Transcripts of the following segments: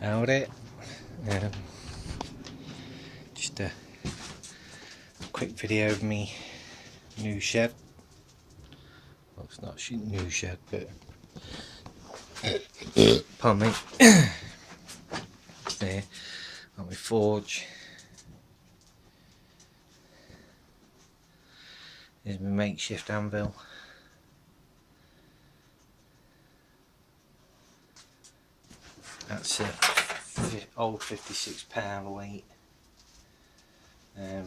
Howdy. Um, just a quick video of me new shed. Well, it's not a new shed, but pardon me. There, on my forge. Here's my makeshift anvil. That's a old 56 pound weight. We'll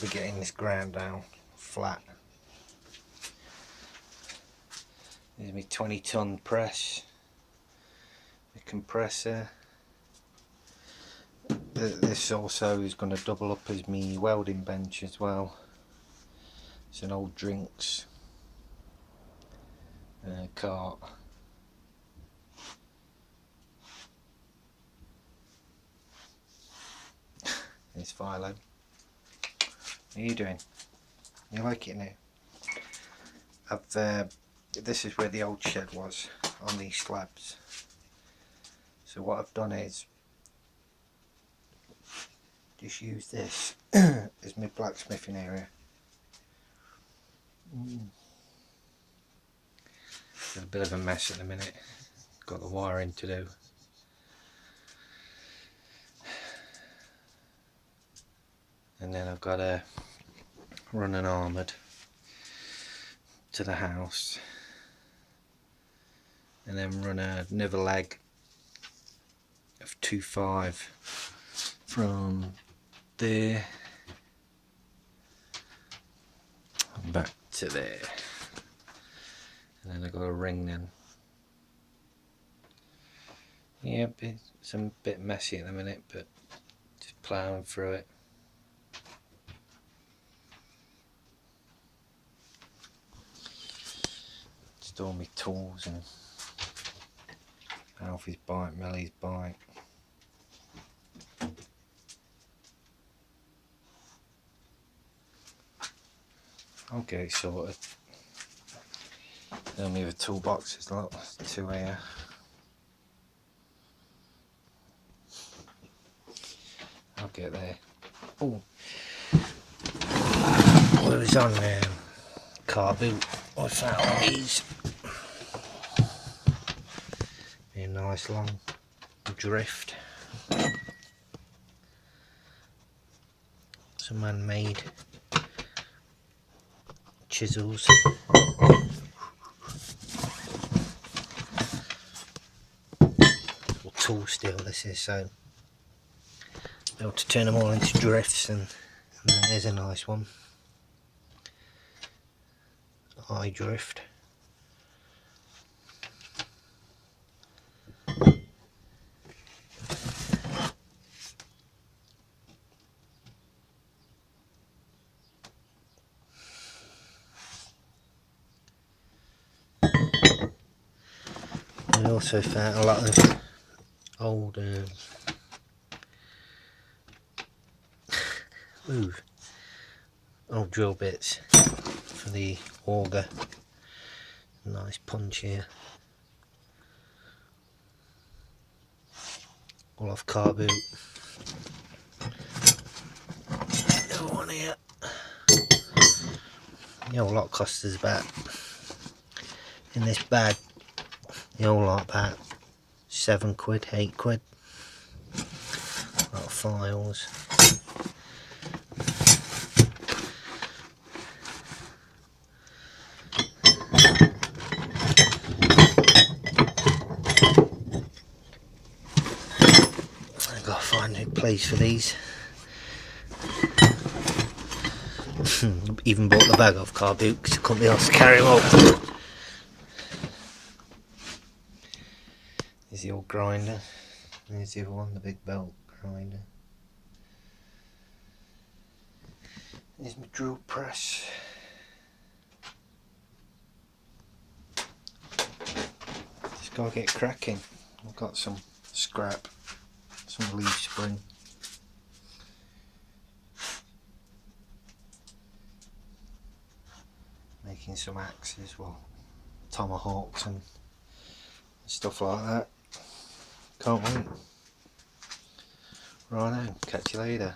be getting this ground down flat. Here's my 20-ton press, the compressor. This also is going to double up as my welding bench as well. It's an old drinks cart. It's Philo. How are you doing? You like it now? This is where the old shed was, on these slabs. So what I've done is just use this as my blacksmithing area. It's a bit of a mess at the minute. Got the wiring to do. And then I've got to run an armoured to the house, and then run another leg of 2.5 from there back to there, and then I've got a ring then. Yeah, it's a bit messy at the minute, but just ploughing through it. All my tools and Alfie's bike, Mellie's bike. I'll get it sorted. Then we have a toolbox, there's lots to here. I'll get there. Oh, well, it was on car boot. I found these. A nice long drift. Some man-made chisels. Or tool steel this is, so be able to turn them all into drifts, and there's a nice one. Eye drift. I also found a lot of old old drill bits for the auger. Nice punch here. All off car boot. Another one here. The whole lot costs us about, in this bag, the whole lot about 7 quid, 8 quid. A lot of files. I've got to find a place for these. Even bought the bag off car boot because I couldn't be asked to carry them up. There's the old grinder. There's the other one, the big belt grinder. There's my drill press. Just gotta get cracking. I've got some scrap, some leaf spring. Making some axes, well, tomahawks and stuff like that. Can't wait. Righto, catch you later.